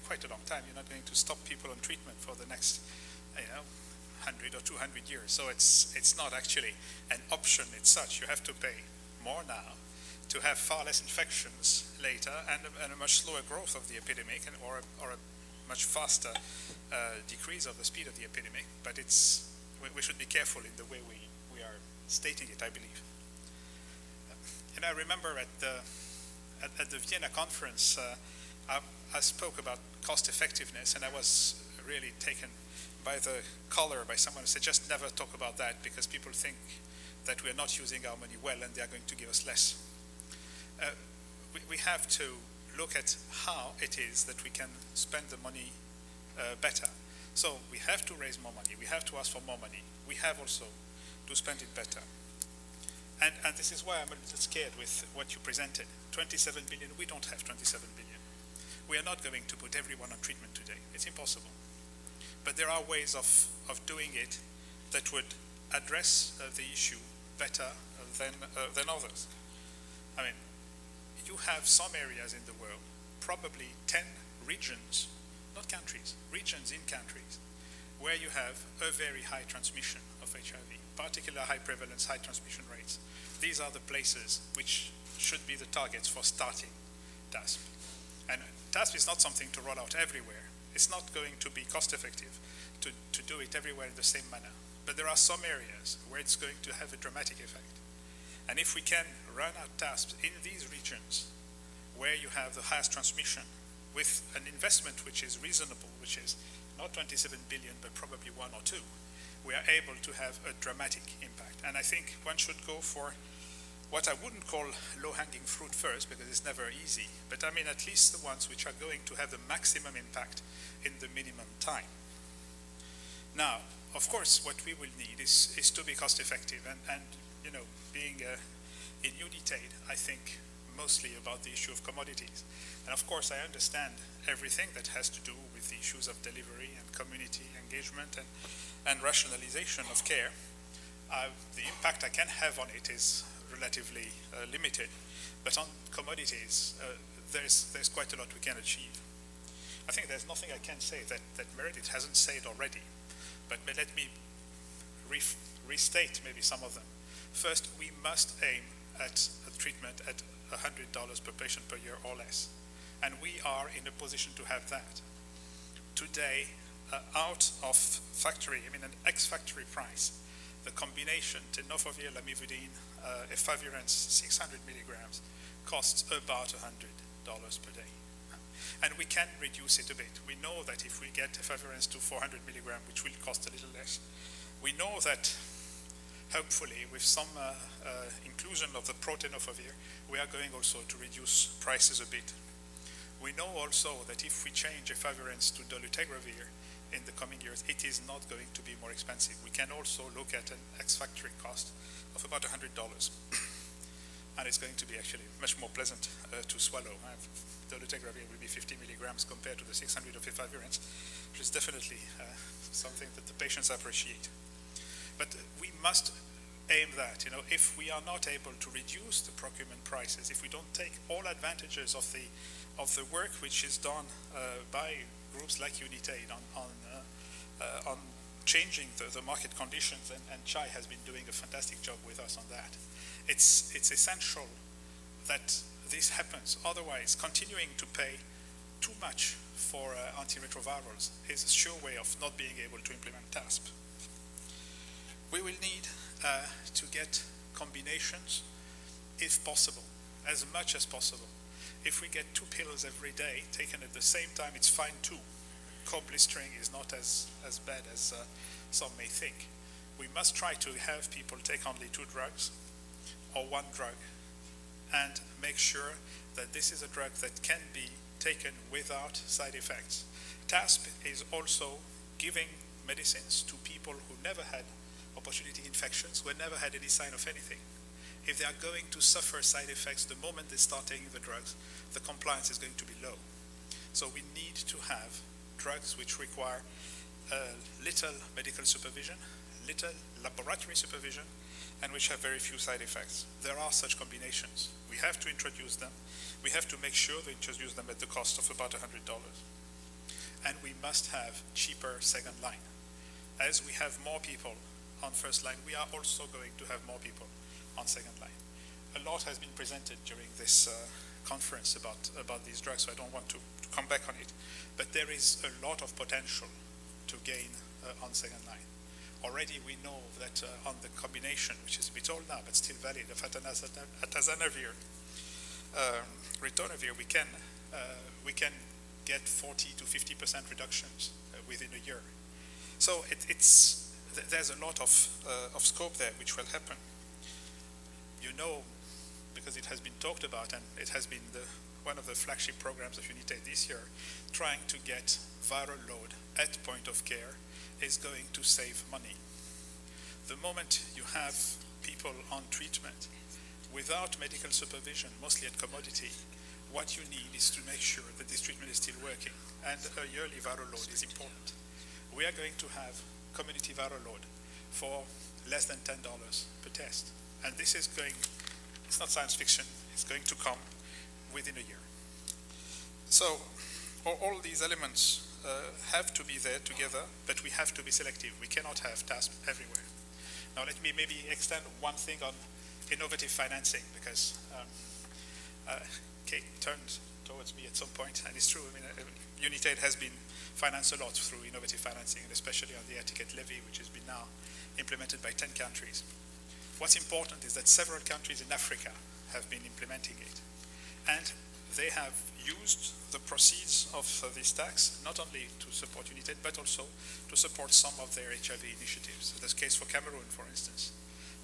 quite a long time. You're not going to stop people on treatment for the next, 100 or 200 years. So it's not actually an option as such. You have to pay more now to have far less infections later and a much slower growth of the epidemic or a much faster decrease of the speed of the epidemic. But we should be careful in the way we are stating it, I believe. And I remember at the Vienna conference, I spoke about cost effectiveness, and I was really taken by the color by someone who said, just never talk about that because people think that we are not using our money well and they are going to give us less. We have to look at how it is that we can spend the money better. So we have to raise more money. We have to ask for more money. We have also to spend it better. And this is why I'm a little scared with what you presented. 27 billion, we don't have 27 billion. We are not going to put everyone on treatment today. It's impossible. But there are ways of doing it that would address the issue better than others. I mean, you have some areas in the world, probably 10 regions, not countries, regions in countries, where you have a very high transmission of HIV, particularly high prevalence, high transmission rates. These are the places which should be the targets for starting TASP. And TASP is not something to roll out everywhere. It's not going to be cost effective to do it everywhere in the same manner. But there are some areas where it's going to have a dramatic effect. And if we can run out TASPs in these regions where you have the highest transmission with an investment which is reasonable, which is not 27 billion, but probably 1 or 2, we are able to have a dramatic impact. And I think one should go for what I wouldn't call low-hanging fruit first, because it's never easy, but I mean at least the ones which are going to have the maximum impact in the minimum time. Now, of course, what we will need is to be cost-effective, and being in United, I think mostly about the issue of commodities. And of course, I understand everything that has to do with the issues of delivery and community engagement and rationalization of care. The impact I can have on it is relatively limited, but on commodities, there's quite a lot we can achieve. I think there's nothing I can say that Meredith hasn't said already, but let me restate maybe some of them. First, we must aim at a treatment at $100 per patient per year or less, and we are in a position to have that. Today, out of factory, an ex-factory price, the combination tenofovir, lamivudine, efavirenz 600 milligrams costs about $100 per day. And we can reduce it a bit. We know that if we get efavirenz to 400 milligrams, which will cost a little less, we know that hopefully with some inclusion of the protenofovir, we are going also to reduce prices a bit. We know also that if we change efavirenz to dolutegravir in the coming years, it is not going to be more expensive. We can also look at an ex-factory cost of about $100. And it's going to be actually much more pleasant to swallow. Dolutegravir will be 50 milligrams compared to the 600 of efavirenz, which is definitely something that the patients appreciate. But we must aim that, if we are not able to reduce the procurement prices, if we don't take all advantages of the work which is done by groups like United on changing the market conditions, and Chai has been doing a fantastic job with us on that. It's essential that this happens. Otherwise, continuing to pay too much for antiretrovirals is a sure way of not being able to implement TASP. We will need to get combinations, if possible, as much as possible. If we get 2 pills every day taken at the same time, it's fine too. Co-blistering is not as bad as some may think. We must try to have people take only 2 drugs or 1 drug, and make sure that this is a drug that can be taken without side effects. TASP is also giving medicines to people who never had opportunistic infections, who never had any sign of anything. If they are going to suffer side effects the moment they start taking the drugs, the compliance is going to be low. So we need to have drugs which require little medical supervision, little laboratory supervision, and which have very few side effects. There are such combinations. We have to introduce them. We have to make sure to introduce them at the cost of about $100. and we must have cheaper second line. As we have more people on first line, we are also going to have more people on second line. A lot has been presented during this conference about these drugs, so I don't want to come back on it. But there is a lot of potential to gain on second line. Already we know that on the combination, which is a bit old now, but still valid, of atazanavir, ritonavir, we can get 40 to 50% reductions within a year. So there's a lot of scope there which will happen. You know, because it has been talked about, and it has been one of the flagship programs of Unitaid this year, trying to get viral load at point of care is going to save money. The moment you have people on treatment without medical supervision, mostly at commodity, what you need is to make sure that this treatment is still working, and a yearly viral load is important. We are going to have community viral load for less than $10 per test, and this is going, it's not science fiction, it's going to come within a year. So all these elements have to be there together, but we have to be selective. We cannot have TASP everywhere. Now let me maybe extend one thing on innovative financing, because Kate turned towards me at some point, and it's true. I mean, Unitaid has been financed a lot through innovative financing, and especially on the etiquette levy, which has been now implemented by 10 countries. What's important is that several countries in Africa have been implementing it, and they have used the proceeds of this tax not only to support Unitaid, but also to support some of their HIV initiatives. So that's the case for Cameroon, for instance.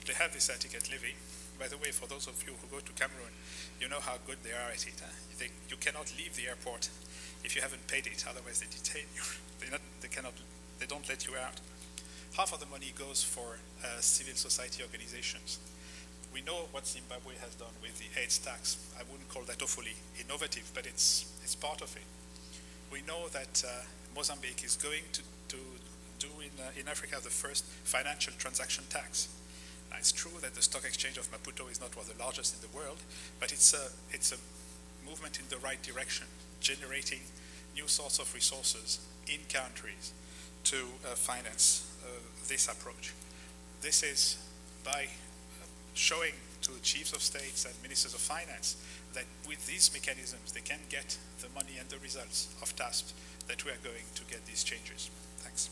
They have this etiquette levy. By the way, for those of you who go to Cameroon, you know how good they are at it. You cannot leave the airport if you haven't paid it, otherwise they detain you. They don't let you out. Half of the money goes for civil society organizations. We know what Zimbabwe has done with the AIDS tax. I wouldn't call that awfully innovative, but it's part of it. We know that Mozambique is going to do in Africa the first financial transaction tax. Now, it's true that the stock exchange of Maputo is not one of the largest in the world, but it's a movement in the right direction, generating new sorts of resources in countries to finance this approach. This is by showing to chiefs of states and ministers of finance that with these mechanisms they can get the money and the results of TASP, that we are going to get these changes. Thanks.